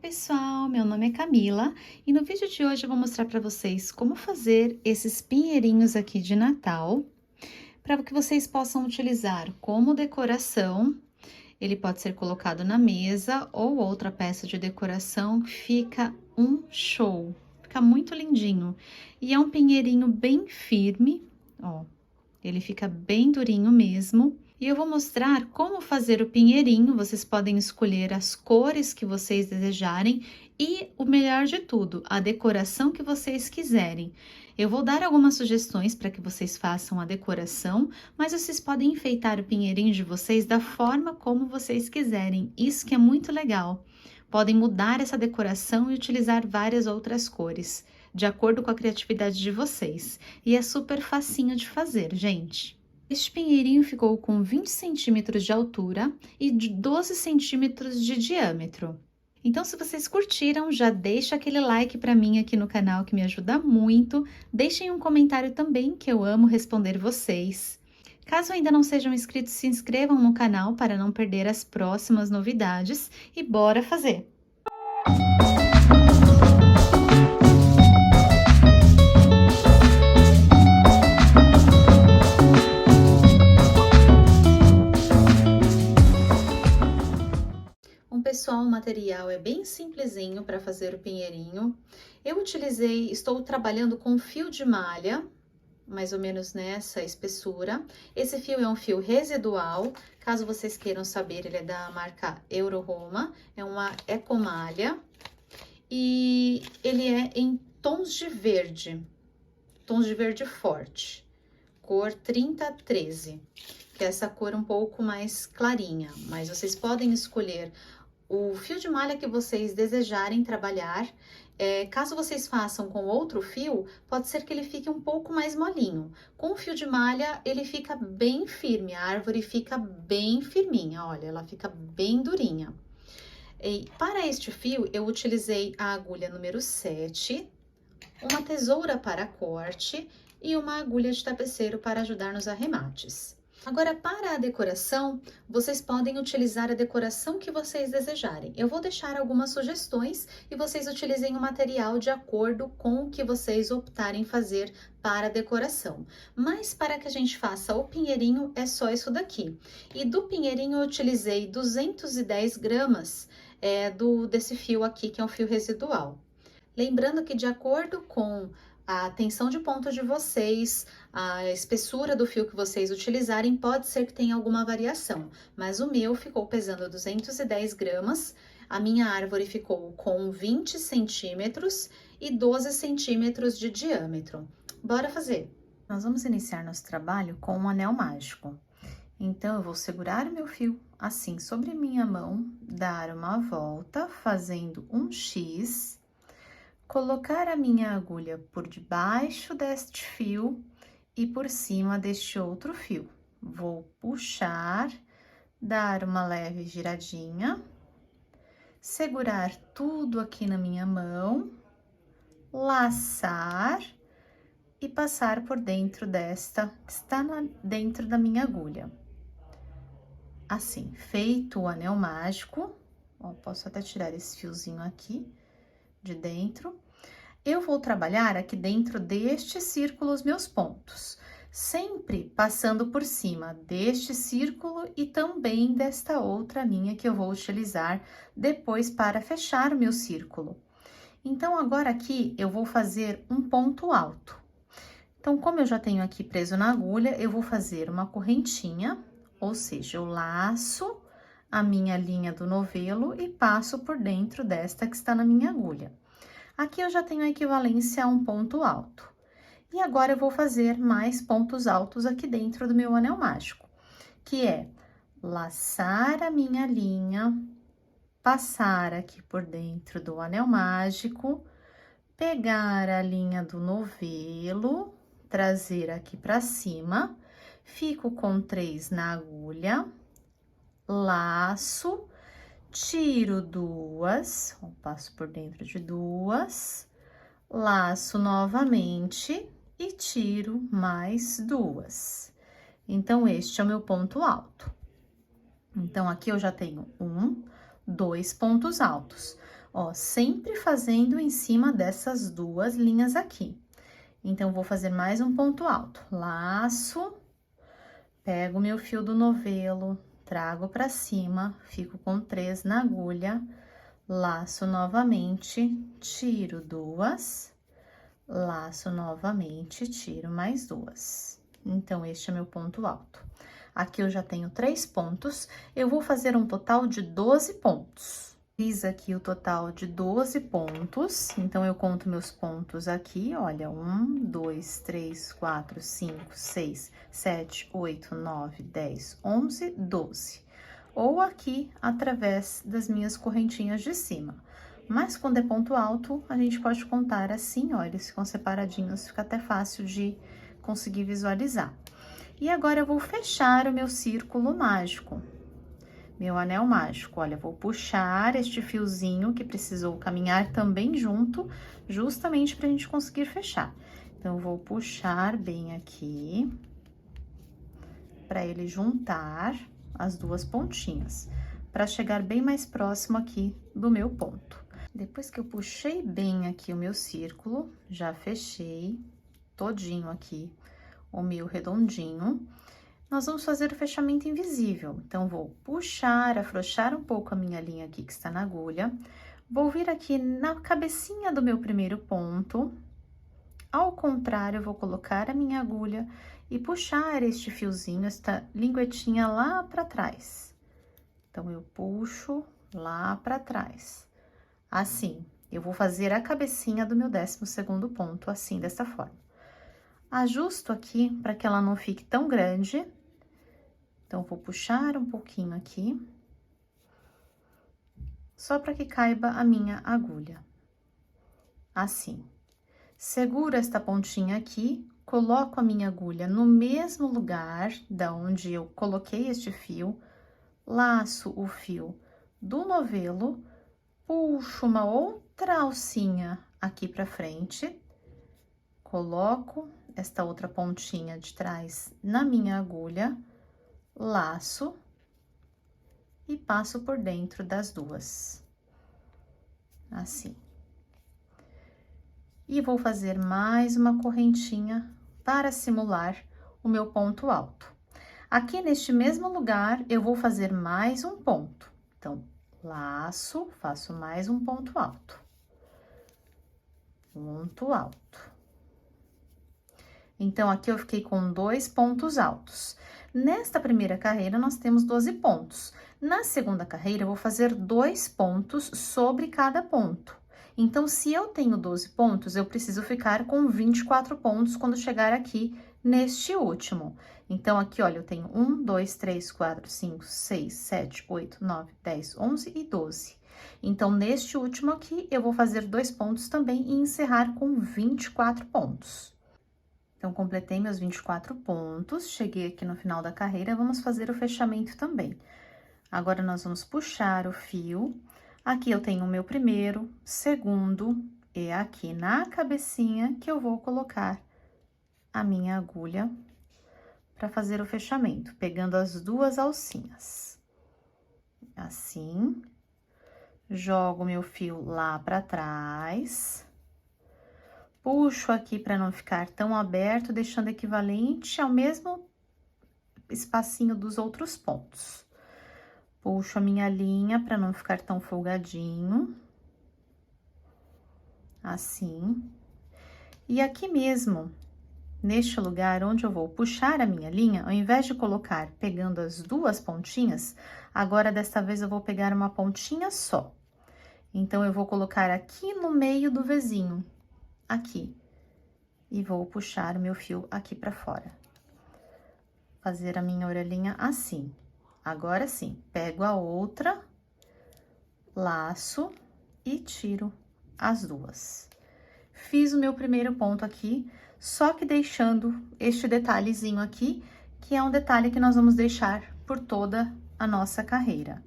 Pessoal, meu nome é Camila e no vídeo de hoje eu vou mostrar para vocês como fazer esses pinheirinhos aqui de Natal para que vocês possam utilizar como decoração. Ele pode ser colocado na mesa ou outra peça de decoração, fica um show, fica muito lindinho. E é um pinheirinho bem firme, ó, ele fica bem durinho mesmo. E eu vou mostrar como fazer o pinheirinho, vocês podem escolher as cores que vocês desejarem e o melhor de tudo, a decoração que vocês quiserem. Eu vou dar algumas sugestões para que vocês façam a decoração, mas vocês podem enfeitar o pinheirinho de vocês da forma como vocês quiserem, isso que é muito legal. Podem mudar essa decoração e utilizar várias outras cores, de acordo com a criatividade de vocês. E é super facinho de fazer, gente. Este pinheirinho ficou com 20 centímetros de altura e de 12 centímetros de diâmetro. Então, se vocês curtiram, já deixa aquele like para mim aqui no canal, que me ajuda muito. Deixem um comentário também, que eu amo responder vocês. Caso ainda não sejam inscritos, se inscrevam no canal para não perder as próximas novidades e bora fazer! Pessoal, o material é bem simplesinho para fazer o pinheirinho. Eu estou trabalhando com fio de malha, mais ou menos nessa espessura. Esse fio é um fio residual, caso vocês queiram saber, ele é da marca Euroroma, é uma ecomalha. E ele é em tons de verde forte, cor 3013, que é essa cor um pouco mais clarinha, mas vocês podem escolher o fio de malha que vocês desejarem trabalhar. Caso vocês façam com outro fio, pode ser que ele fique um pouco mais molinho. Com o fio de malha, ele fica bem firme, a árvore fica bem firminha, olha, ela fica bem durinha. E para este fio, eu utilizei a agulha número 7, uma tesoura para corte e uma agulha de tapeceiro para ajudar nos arremates. Agora, para a decoração, vocês podem utilizar a decoração que vocês desejarem. Eu vou deixar algumas sugestões e vocês utilizem o material de acordo com o que vocês optarem fazer para a decoração. Mas para que a gente faça o pinheirinho, é só isso daqui. E do pinheirinho eu utilizei 210 gramas desse fio aqui, que é um fio residual. Lembrando que de acordo com a tensão de ponto de vocês, a espessura do fio que vocês utilizarem, pode ser que tenha alguma variação, mas o meu ficou pesando 210 gramas, a minha árvore ficou com 20 centímetros e 12 centímetros de diâmetro. Bora fazer! Nós vamos iniciar nosso trabalho com um anel mágico. Então, eu vou segurar o meu fio assim sobre minha mão, dar uma volta, fazendo um X, colocar a minha agulha por debaixo deste fio e por cima deste outro fio. Vou puxar, dar uma leve giradinha, segurar tudo aqui na minha mão, laçar e passar por dentro desta que está dentro da minha agulha. Assim, feito o anel mágico, ó, posso até tirar esse fiozinho aqui de dentro. Eu vou trabalhar aqui dentro deste círculo os meus pontos, sempre passando por cima deste círculo e também desta outra linha que eu vou utilizar depois para fechar o meu círculo. Então, agora aqui eu vou fazer um ponto alto. Então, como eu já tenho aqui preso na agulha, eu vou fazer uma correntinha, ou seja, eu laço a minha linha do novelo e passo por dentro desta que está na minha agulha. Aqui eu já tenho a equivalência a um ponto alto. E agora eu vou fazer mais pontos altos aqui dentro do meu anel mágico, que é laçar a minha linha, passar aqui por dentro do anel mágico, pegar a linha do novelo, trazer aqui para cima, fico com 3 na agulha, laço, tiro 2, passo por dentro de 2, laço novamente e tiro mais 2. Então, este é o meu ponto alto. Então, aqui eu já tenho 2 pontos altos. Ó, sempre fazendo em cima dessas duas linhas aqui. Então, vou fazer mais um ponto alto. Laço, pego o meu fio do novelo, trago pra cima, fico com 3 na agulha, laço novamente, tiro 2, laço novamente, tiro mais 2. Então, este é meu ponto alto. Aqui eu já tenho 3 pontos, eu vou fazer um total de 12 pontos. Fiz aqui o total de 12 pontos, então eu conto meus pontos aqui, olha, 1, 2, 3, 4, 5, 6, 7, 8, 9, 10, 11, 12. Ou aqui, através das minhas correntinhas de cima. Mas quando é ponto alto, a gente pode contar assim, olha, eles ficam separadinhos, fica até fácil de conseguir visualizar. E agora, eu vou fechar o meu círculo mágico. Meu anel mágico, olha, vou puxar este fiozinho que precisou caminhar também junto, justamente pra gente conseguir fechar. Então, vou puxar bem aqui, pra ele juntar as duas pontinhas, pra chegar bem mais próximo aqui do meu ponto. Depois que eu puxei bem aqui o meu círculo, já fechei todinho aqui o meu redondinho. Nós vamos fazer o fechamento invisível. Então, vou puxar, afrouxar um pouco a minha linha aqui que está na agulha. Vou vir aqui na cabecinha do meu primeiro ponto. Ao contrário, eu vou colocar a minha agulha e puxar este fiozinho, esta linguetinha lá para trás. Então, eu puxo lá para trás. Assim, eu vou fazer a cabecinha do meu 12º ponto, assim, dessa forma. Ajusto aqui para que ela não fique tão grande. Então, vou puxar um pouquinho aqui, só para que caiba a minha agulha. Assim. Seguro esta pontinha aqui, coloco a minha agulha no mesmo lugar da onde eu coloquei este fio, laço o fio do novelo, puxo uma outra alcinha aqui pra frente, coloco esta outra pontinha de trás na minha agulha, laço e passo por dentro das duas, assim. E vou fazer mais uma correntinha para simular o meu ponto alto. Aqui neste mesmo lugar, eu vou fazer mais um ponto. Então, laço, faço mais um ponto alto. Ponto alto. Então, aqui eu fiquei com 2 pontos altos. Nesta primeira carreira, nós temos 12 pontos. Na segunda carreira, eu vou fazer 2 pontos sobre cada ponto. Então, se eu tenho 12 pontos, eu preciso ficar com 24 pontos quando chegar aqui neste último. Então, aqui, olha, eu tenho 1, 2, 3, 4, 5, 6, 7, 8, 9, 10, 11 e 12. Então, neste último aqui, eu vou fazer 2 pontos também e encerrar com 24 pontos. Então, completei meus 24 pontos, cheguei aqui no final da carreira, vamos fazer o fechamento também. Agora, nós vamos puxar o fio. Aqui eu tenho o meu primeiro, segundo, e aqui na cabecinha que eu vou colocar a minha agulha para fazer o fechamento, pegando as duas alcinhas. Assim, jogo meu fio lá para trás. Puxo aqui para não ficar tão aberto, deixando equivalente ao mesmo espacinho dos outros pontos. Puxo a minha linha para não ficar tão folgadinho. Assim. E aqui mesmo, neste lugar onde eu vou puxar a minha linha, ao invés de colocar pegando as duas pontinhas, agora desta vez eu vou pegar uma pontinha só. Então, eu vou colocar aqui no meio do Vzinho. Aqui, e vou puxar o meu fio aqui pra fora. Fazer a minha orelhinha assim. Agora sim, pego a outra, laço e tiro as duas. Fiz o meu primeiro ponto aqui, só que deixando este detalhezinho aqui, que é um detalhe que nós vamos deixar por toda a nossa carreira.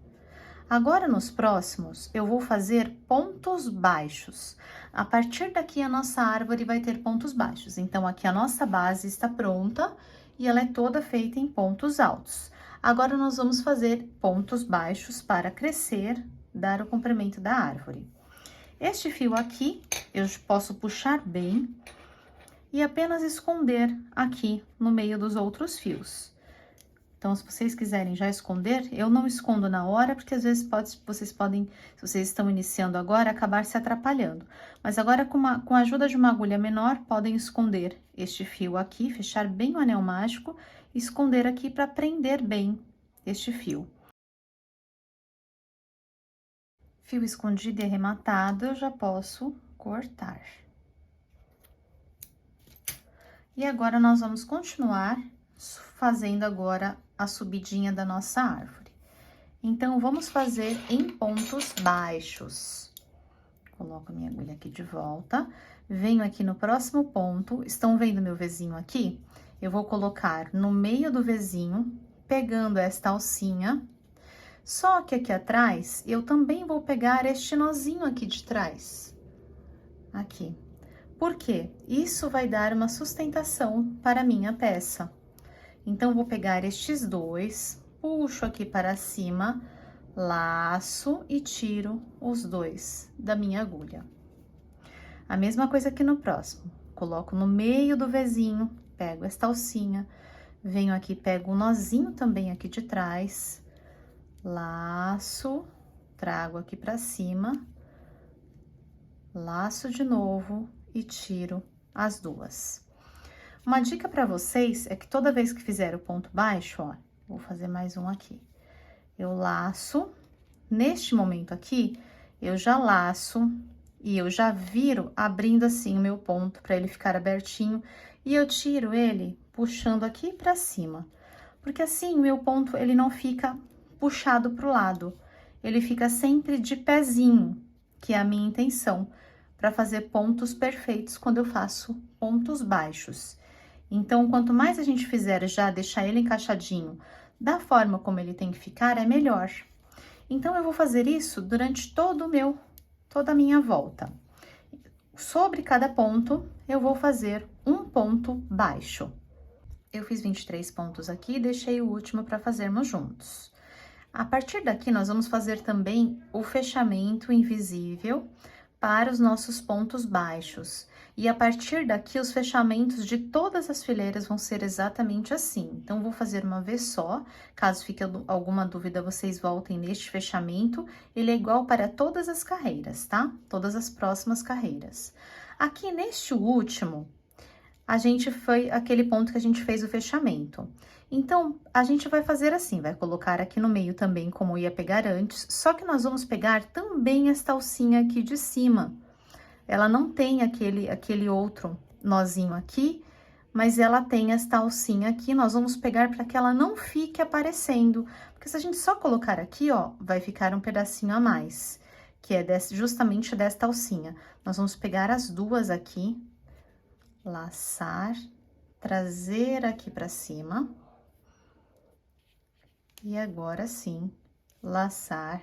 Agora, nos próximos, eu vou fazer pontos baixos. A partir daqui, a nossa árvore vai ter pontos baixos. Então, aqui a nossa base está pronta e ela é toda feita em pontos altos. Agora, nós vamos fazer pontos baixos para crescer, dar o comprimento da árvore. Este fio aqui, eu posso puxar bem e apenas esconder aqui no meio dos outros fios. Então, se vocês quiserem já esconder, eu não escondo na hora, porque às vezes vocês podem, se vocês estão iniciando agora, acabar se atrapalhando. Mas agora, com a ajuda de uma agulha menor, podem esconder este fio aqui, fechar bem o anel mágico, e esconder aqui para prender bem este fio. Fio escondido e arrematado, eu já posso cortar. E agora, nós vamos continuar fazendo agora a subidinha da nossa árvore. Então, vamos fazer em pontos baixos. Coloco a minha agulha aqui de volta, venho aqui no próximo ponto, estão vendo meu Vzinho aqui? Eu vou colocar no meio do Vzinho, pegando esta alcinha, só que aqui atrás, eu também vou pegar este nozinho aqui de trás. Aqui. Por quê? Isso vai dar uma sustentação para a minha peça. Então, vou pegar estes dois, puxo aqui para cima, laço e tiro os dois da minha agulha. A mesma coisa aqui no próximo. Coloco no meio do Vzinho, pego esta alcinha, venho aqui, pego o nozinho também aqui de trás, laço, trago aqui para cima, laço de novo e tiro as duas. Uma dica para vocês é que toda vez que fizer o ponto baixo, ó, vou fazer mais um aqui. Eu laço, neste momento aqui, eu já laço e eu já viro abrindo assim o meu ponto para ele ficar abertinho e eu tiro ele puxando aqui para cima. Porque assim, o meu ponto, ele não fica puxado pro lado, ele fica sempre de pezinho, que é a minha intenção, para fazer pontos perfeitos quando eu faço pontos baixos. Então, quanto mais a gente fizer já deixar ele encaixadinho da forma como ele tem que ficar, é melhor. Então, eu vou fazer isso durante toda a minha volta. Sobre cada ponto, eu vou fazer um ponto baixo. Eu fiz 23 pontos aqui e deixei o último para fazermos juntos. A partir daqui, nós vamos fazer também o fechamento invisível para os nossos pontos baixos. E a partir daqui, os fechamentos de todas as fileiras vão ser exatamente assim. Então, vou fazer uma vez só, caso fique alguma dúvida, vocês voltem neste fechamento. Ele é igual para todas as carreiras, tá? Todas as próximas carreiras. Aqui, neste último, foi aquele ponto que a gente fez o fechamento. Então, a gente vai fazer assim, vai colocar aqui no meio também, como eu ia pegar antes, só que nós vamos pegar também esta alcinha aqui de cima. Ela não tem aquele outro nozinho aqui, mas ela tem esta alcinha aqui, nós vamos pegar para que ela não fique aparecendo. Porque se a gente só colocar aqui, ó, vai ficar um pedacinho a mais, que é justamente desta alcinha. Nós vamos pegar as duas aqui, laçar, trazer aqui para cima. E agora sim, laçar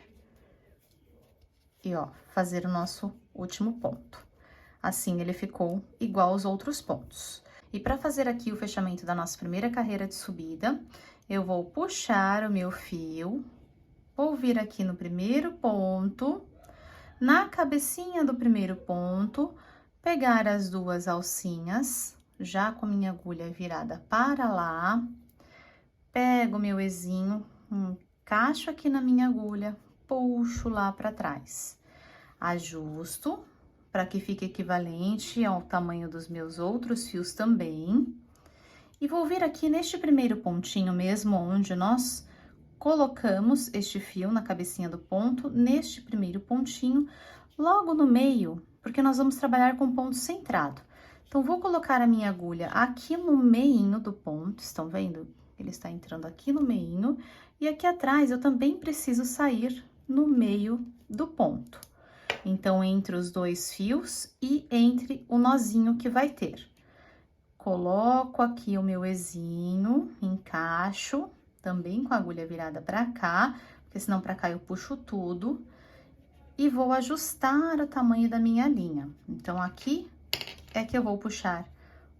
e, ó, fazer o nosso último ponto. Assim, ele ficou igual aos outros pontos. E para fazer aqui o fechamento da nossa primeira carreira de subida, eu vou puxar o meu fio, vou vir aqui no primeiro ponto, na cabecinha do primeiro ponto, pegar as duas alcinhas, já com a minha agulha virada para lá, pego o meu Ezinho, encaixo aqui na minha agulha, puxo lá para trás. Ajusto para que fique equivalente ao tamanho dos meus outros fios também. E vou vir aqui neste primeiro pontinho mesmo, onde nós colocamos este fio na cabecinha do ponto, neste primeiro pontinho, logo no meio, porque nós vamos trabalhar com ponto centrado. Então, vou colocar a minha agulha aqui no meinho do ponto, estão vendo? Ele está entrando aqui no meinho, e aqui atrás eu também preciso sair no meio do ponto. Então, entre os dois fios e entre o nozinho que vai ter. Coloco aqui o meu Ezinho, encaixo, também com a agulha virada pra cá, porque senão pra cá eu puxo tudo. E vou ajustar o tamanho da minha linha. Então, aqui é que eu vou puxar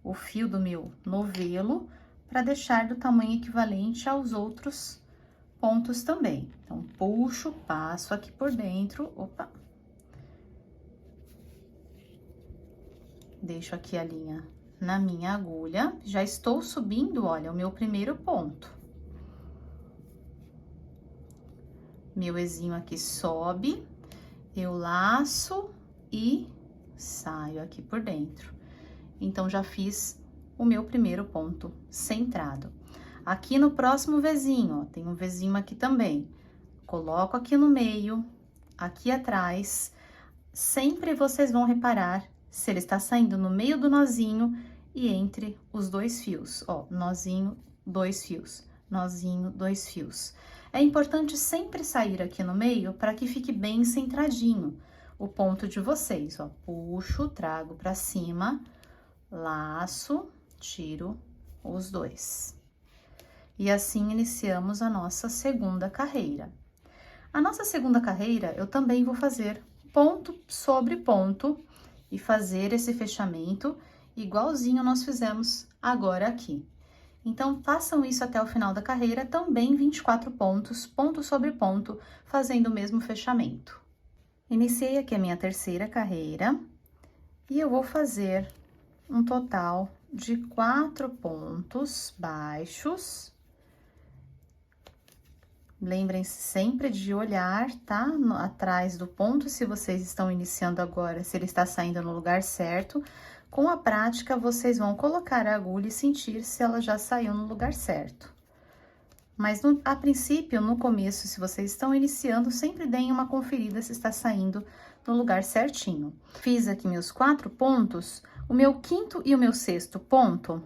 o fio do meu novelo para deixar do tamanho equivalente aos outros pontos também. Então, puxo, passo aqui por dentro, opa, Deixo aqui a linha na minha agulha, já estou subindo, olha, o meu primeiro ponto. Meu ezinho aqui sobe, eu laço e saio aqui por dentro. Então, já fiz o meu primeiro ponto centrado. Aqui no próximo vezinho, ó, tem um vezinho aqui também. Coloco aqui no meio, aqui atrás. Sempre vocês vão reparar se ele está saindo no meio do nozinho e entre os dois fios, ó, nozinho, 2 fios, nozinho, 2 fios. É importante sempre sair aqui no meio para que fique bem centradinho o ponto de vocês, ó. Puxo, trago para cima, laço, tiro os dois. E assim iniciamos a nossa segunda carreira. A nossa segunda carreira, eu também vou fazer ponto sobre ponto e fazer esse fechamento igualzinho nós fizemos agora aqui. Então, façam isso até o final da carreira, também 24 pontos, ponto sobre ponto, fazendo o mesmo fechamento. Iniciei aqui a minha terceira carreira e eu vou fazer um total de 4 pontos baixos. Lembrem-se sempre de olhar, tá? Atrás do ponto, se vocês estão iniciando agora, se ele está saindo no lugar certo. Com a prática, vocês vão colocar a agulha e sentir se ela já saiu no lugar certo. Mas, a princípio, no começo, se vocês estão iniciando, sempre deem uma conferida se está saindo no lugar certinho. Fiz aqui meus 4 pontos, o meu quinto e o meu sexto ponto,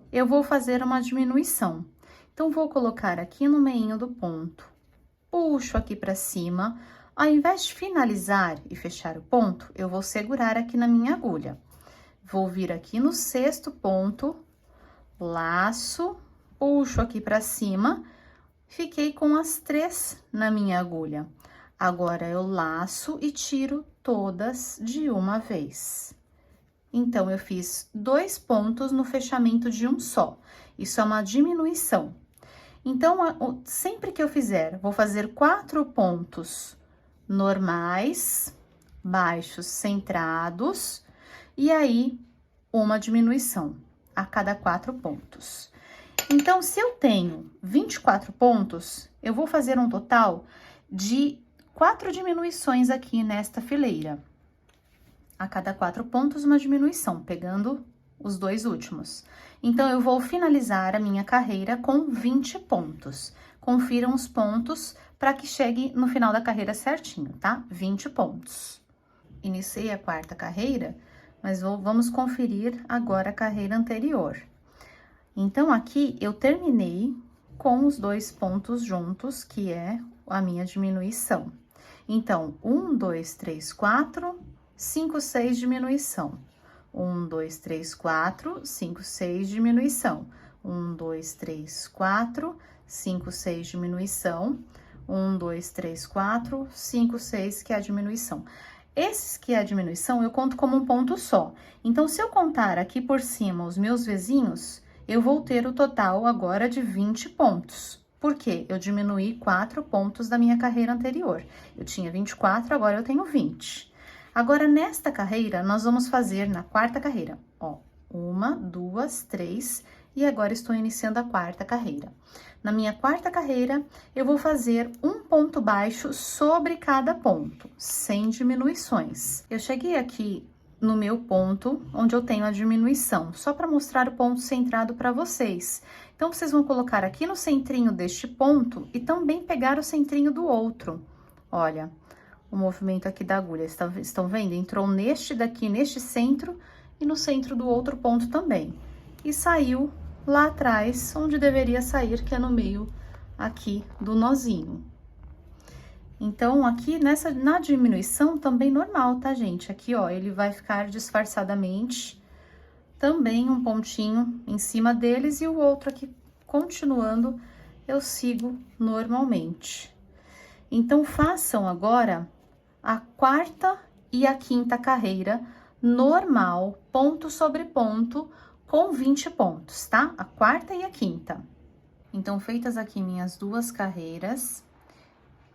eu vou fazer uma diminuição. Então, vou colocar aqui no meinho do ponto, puxo aqui pra cima, ao invés de finalizar e fechar o ponto, eu vou segurar aqui na minha agulha. Vou vir aqui no sexto ponto, laço, puxo aqui pra cima, fiquei com as 3 na minha agulha. Agora, eu laço e tiro todas de uma vez. Então, eu fiz 2 pontos no fechamento de um só. Isso é uma diminuição. Então, sempre que eu fizer, vou fazer 4 pontos normais, baixos, centrados, e aí, uma diminuição a cada 4 pontos. Então, se eu tenho 24 pontos, eu vou fazer um total de 4 diminuições aqui nesta fileira. A cada 4 pontos, uma diminuição, pegando os 2 últimos. Então, eu vou finalizar a minha carreira com 20 pontos. Confiram os pontos para que chegue no final da carreira certinho, tá? 20 pontos. Iniciei a quarta carreira, mas vamos conferir agora a carreira anterior. Então, aqui eu terminei com os 2 pontos juntos, que é a minha diminuição. Então, 1, 2, 3, 4, 5, 6, diminuição. 1, 2, 3, 4, 5, 6, diminuição. 1, 2, 3, 4, 5, 6, diminuição. 1, 2, 3, 4, 5, 6, que é a diminuição. Esses que é a diminuição, eu conto como um ponto só. Então, se eu contar aqui por cima os meus vezinhos, eu vou ter o total agora de 20 pontos. Por quê? Eu diminuí 4 pontos da minha carreira anterior. Eu tinha 24, agora eu tenho 20. Agora, nesta carreira, nós vamos fazer na quarta carreira, ó, 1, 2, 3, e agora estou iniciando a quarta carreira. Na minha quarta carreira, eu vou fazer um ponto baixo sobre cada ponto, sem diminuições. Eu cheguei aqui no meu ponto, onde eu tenho a diminuição, só para mostrar o ponto centrado para vocês. Então, vocês vão colocar aqui no centrinho deste ponto e também pegar o centrinho do outro. Olha, o movimento aqui da agulha, estão vendo? Entrou neste daqui, neste centro, e no centro do outro ponto também. E saiu lá atrás, onde deveria sair, que é no meio aqui do nozinho. Então, aqui na diminuição também normal, tá, gente? Aqui, ó, ele vai ficar disfarçadamente também um pontinho em cima deles e o outro aqui continuando, eu sigo normalmente. Então, façam agora a quarta e a quinta carreira normal, ponto sobre ponto, com 20 pontos, tá? A quarta e a quinta. Então, feitas aqui minhas 2 carreiras,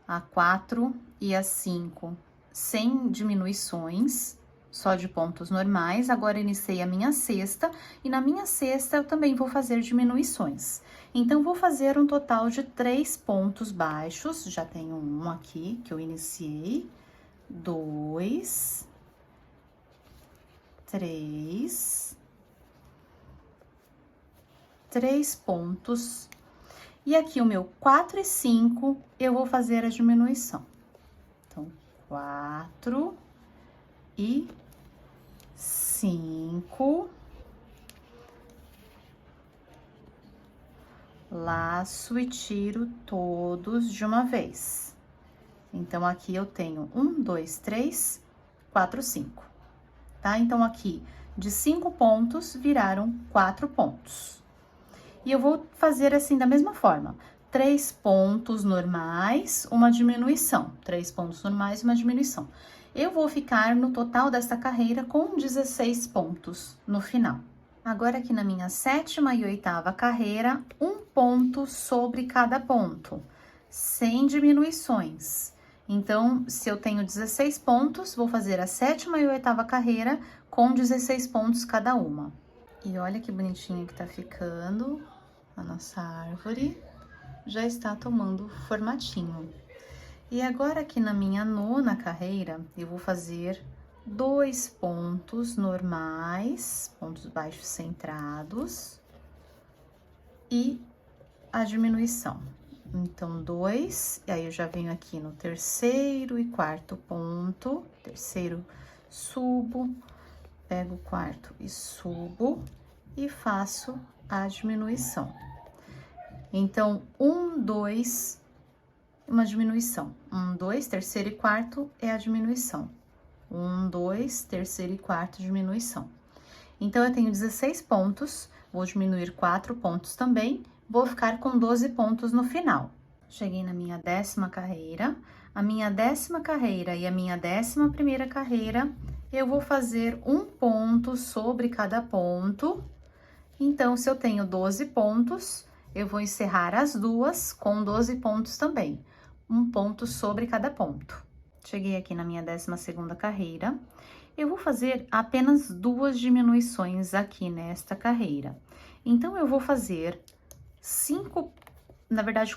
a 4 e a 5, sem diminuições, só de pontos normais. Agora, iniciei a minha cesta, e na minha cesta eu também vou fazer diminuições. Então, vou fazer um total de 3 pontos baixos, já tenho um aqui que eu iniciei, 2, 3 pontos. E aqui o meu 4 e 5, eu vou fazer a diminuição. Então, 4 e 5. Laço e tiro todos de uma vez. Então, aqui eu tenho 1, 2, 3, 4, 5. Tá? Então, aqui, de 5 pontos, viraram 4 pontos. E eu vou fazer assim, da mesma forma. 3 pontos normais, uma diminuição. 3 pontos normais, uma diminuição. Eu vou ficar no total dessa carreira com 16 pontos no final. Agora, aqui na minha 7ª e 8ª carreira, 1 ponto sobre cada ponto, sem diminuições. Então, se eu tenho 16 pontos, vou fazer a 7ª e 8ª carreira com 16 pontos cada uma. E olha que bonitinha que tá ficando a nossa árvore. Já está tomando formatinho. E agora, aqui na minha 9ª carreira, eu vou fazer 2 pontos normais, pontos baixos centrados, e a diminuição. Então, 2, e aí eu já venho aqui no 3º e 4º ponto, 3º subo, pego o 4º e subo, e faço a diminuição. Então, 1, 2, uma diminuição. 1, 2, 3º e 4º é a diminuição. 1, 2, 3º e 4º, diminuição. Então, eu tenho 16 pontos, vou diminuir 4 pontos também, vou ficar com 12 pontos no final. Cheguei na minha 10ª carreira, a minha 10ª carreira e a minha 11ª carreira, eu vou fazer 1 ponto sobre cada ponto. Então, se eu tenho 12 pontos, eu vou encerrar as duas com 12 pontos também. 1 ponto sobre cada ponto. Cheguei aqui na minha 12ª carreira, eu vou fazer apenas 2 diminuições aqui nesta carreira. Então, eu vou fazer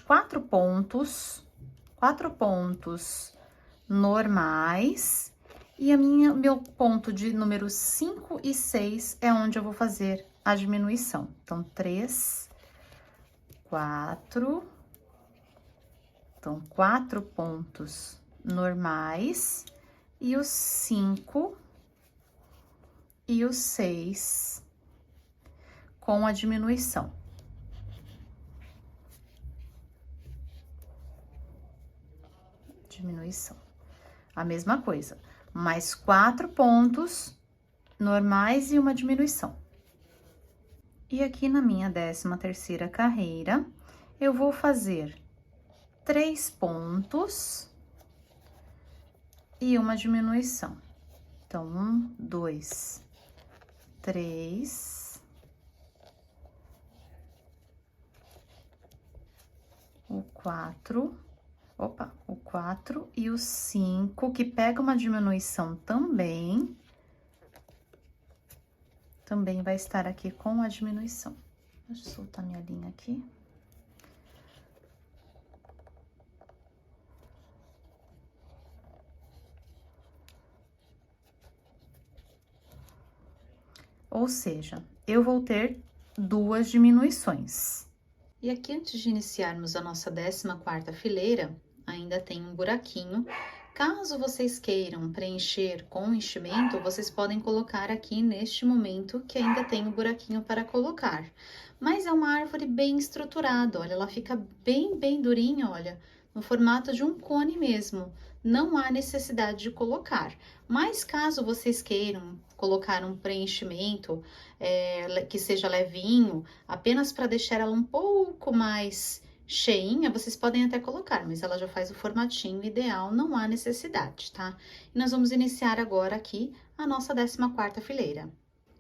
4 pontos normais, e meu ponto de número 5 e 6 é onde eu vou fazer a diminuição. Então, 3, 4, então, 4 pontos normais, e os 5 e os 6 com a diminuição. A mesma coisa, mais 4 pontos normais e uma diminuição. E aqui na minha 13ª carreira, eu vou fazer 3 pontos e uma diminuição. Então, 1, 2, 3, o 4, o 4 e o 5, que pega uma diminuição também vai estar aqui com a diminuição. Deixa eu soltar minha linha aqui. Ou seja, eu vou ter 2 diminuições. E aqui, antes de iniciarmos a nossa 14ª fileira, ainda tem um buraquinho. Caso vocês queiram preencher com enchimento, vocês podem colocar aqui neste momento, que ainda tem um buraquinho para colocar. Mas é uma árvore bem estruturada, olha, ela fica bem durinha, olha, no formato de um cone mesmo. Não há necessidade de colocar. Mas caso vocês queiram colocar um preenchimento que seja levinho, apenas para deixar ela um pouco mais cheinha, vocês podem até colocar, mas ela já faz o formatinho ideal, não há necessidade, tá? E nós vamos iniciar agora aqui a nossa 14ª fileira.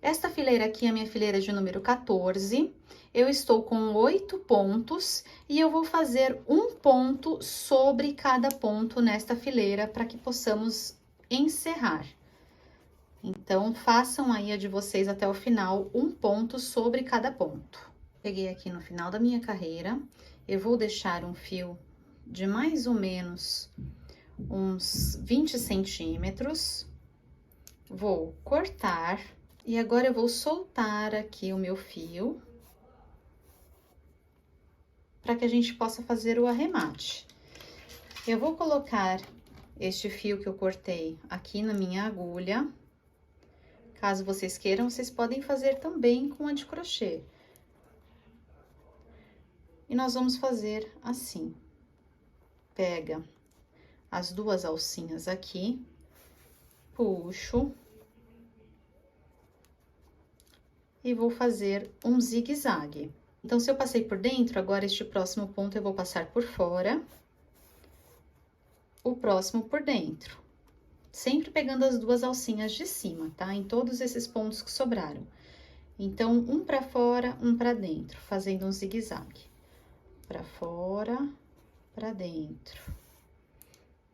Esta fileira aqui é a minha fileira de número 14, eu estou com 8 pontos e eu vou fazer 1 ponto sobre cada ponto nesta fileira para que possamos encerrar. Então, façam aí a de vocês até o final, um ponto sobre cada ponto. Peguei aqui no final da minha carreira, eu vou deixar um fio de mais ou menos uns 20 centímetros. Vou cortar e agora eu vou soltar aqui o meu fio para que a gente possa fazer o arremate. Eu vou colocar este fio que eu cortei aqui na minha agulha. Caso vocês queiram, vocês podem fazer também com a de crochê. E nós vamos fazer assim. Pega as duas alcinhas aqui, puxo e vou fazer um zigue-zague. Então, se eu passei por dentro, agora este próximo ponto eu vou passar por fora, o próximo por dentro. Sempre pegando as duas alcinhas de cima, tá? Em todos esses pontos que sobraram. Então, um pra fora, um pra dentro, fazendo um zigue-zague. Pra fora, pra dentro.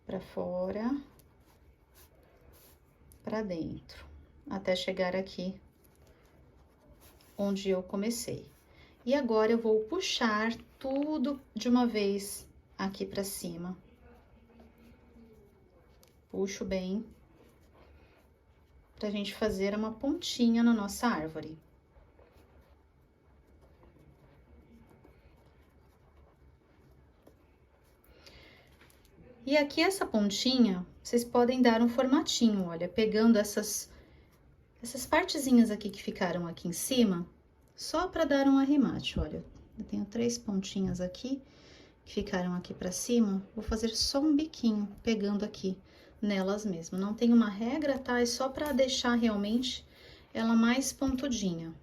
Pra fora, pra dentro. Até chegar aqui onde eu comecei. E agora, eu vou puxar tudo de uma vez aqui pra cima. Puxo bem, pra gente fazer uma pontinha na nossa árvore. E aqui, essa pontinha, vocês podem dar um formatinho, olha, pegando essas partezinhas aqui que ficaram aqui em cima, só pra dar um arremate, olha. Eu tenho 3 pontinhas aqui, que ficaram aqui pra cima, vou fazer só um biquinho, pegando aqui nelas mesmo. Não tem uma regra, tá? É só pra deixar realmente ela mais pontudinha.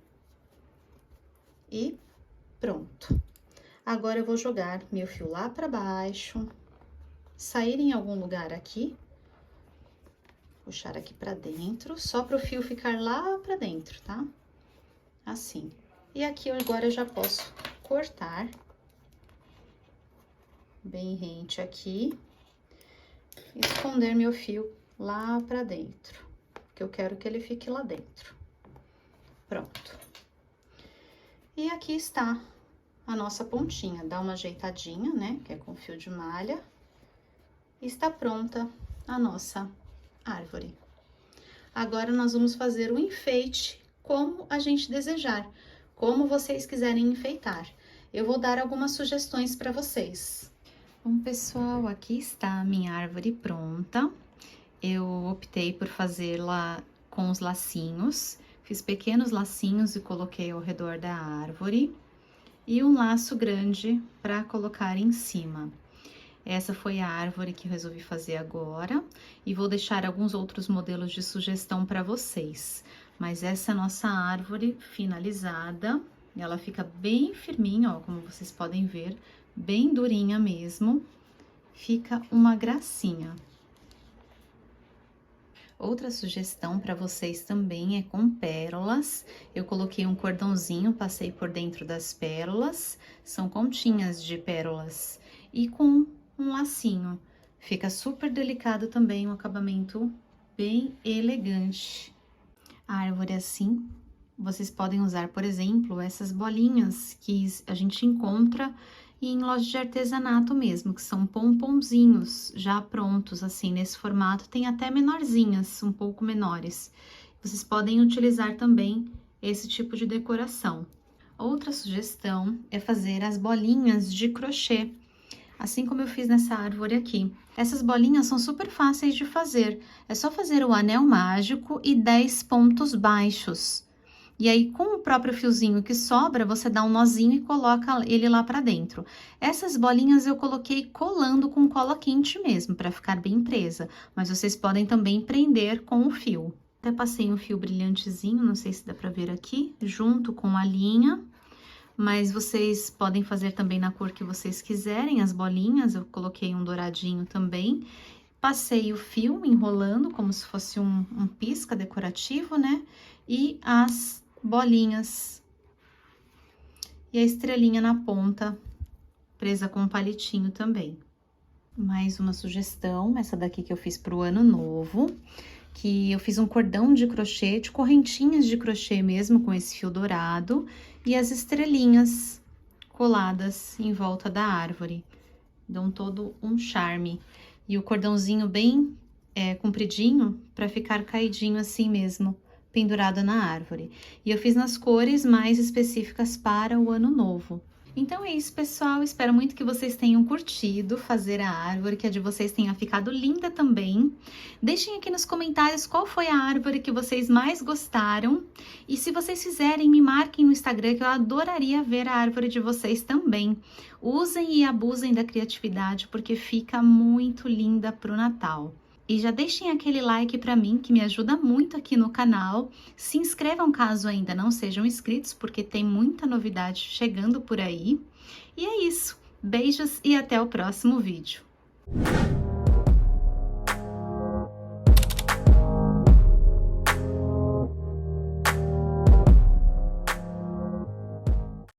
E pronto. Agora, eu vou jogar meu fio lá pra baixo, sair em algum lugar aqui, puxar aqui pra dentro, só pro fio ficar lá pra dentro, tá? Assim. E aqui, agora, eu já posso cortar bem rente aqui. Esconder meu fio lá pra dentro, porque eu quero que ele fique lá dentro. Pronto. E aqui está a nossa pontinha. Dá uma ajeitadinha, né, que é com fio de malha. Está pronta a nossa árvore. Agora, nós vamos fazer o enfeite como a gente desejar, como vocês quiserem enfeitar. Eu vou dar algumas sugestões para vocês. Bom, pessoal, aqui está a minha árvore pronta. Eu optei por fazê-la com os lacinhos. Fiz pequenos lacinhos e coloquei ao redor da árvore. E um laço grande para colocar em cima. Essa foi a árvore que eu resolvi fazer agora. E vou deixar alguns outros modelos de sugestão para vocês. Mas essa é a nossa árvore finalizada. Ela fica bem firminha, ó, como vocês podem ver. Bem durinha mesmo, fica uma gracinha. Outra sugestão para vocês também é com pérolas. Eu coloquei um cordãozinho, passei por dentro das pérolas, são continhas de pérolas, e com um lacinho. Fica super delicado também, um acabamento bem elegante. A árvore assim, vocês podem usar, por exemplo, essas bolinhas que a gente encontra em loja de artesanato mesmo, que são pomponzinhos já prontos, assim, nesse formato. Tem até menorzinhas, um pouco menores. Vocês podem utilizar também esse tipo de decoração. Outra sugestão é fazer as bolinhas de crochê, assim como eu fiz nessa árvore aqui. Essas bolinhas são super fáceis de fazer. É só fazer o anel mágico e 10 pontos baixos. E aí, com o próprio fiozinho que sobra, você dá um nozinho e coloca ele lá pra dentro. Essas bolinhas eu coloquei colando com cola quente mesmo, pra ficar bem presa. Mas vocês podem também prender com o fio. Até passei um fio brilhantezinho, não sei se dá pra ver aqui, junto com a linha. Mas vocês podem fazer também na cor que vocês quiserem, as bolinhas. Eu coloquei um douradinho também. Passei o fio enrolando, como se fosse um pisca decorativo, né? E as bolinhas e a estrelinha na ponta, presa com um palitinho também. Mais uma sugestão, essa daqui que eu fiz pro ano novo. que eu fiz um cordão de crochê, de correntinhas de crochê mesmo, com esse fio dourado, e as estrelinhas coladas em volta da árvore. Dão todo um charme. E o cordãozinho bem compridinho, para ficar caidinho assim mesmo, pendurado na árvore. E eu fiz nas cores mais específicas para o ano novo. Então é isso, pessoal. Espero muito que vocês tenham curtido fazer a árvore, que a de vocês tenha ficado linda também. Deixem aqui nos comentários qual foi a árvore que vocês mais gostaram. E se vocês fizerem, me marquem no Instagram, que eu adoraria ver a árvore de vocês também. Usem e abusem da criatividade, porque fica muito linda para o Natal. E já deixem aquele like para mim, que me ajuda muito aqui no canal. Se inscrevam caso ainda não sejam inscritos, porque tem muita novidade chegando por aí. E é isso. Beijos e até o próximo vídeo.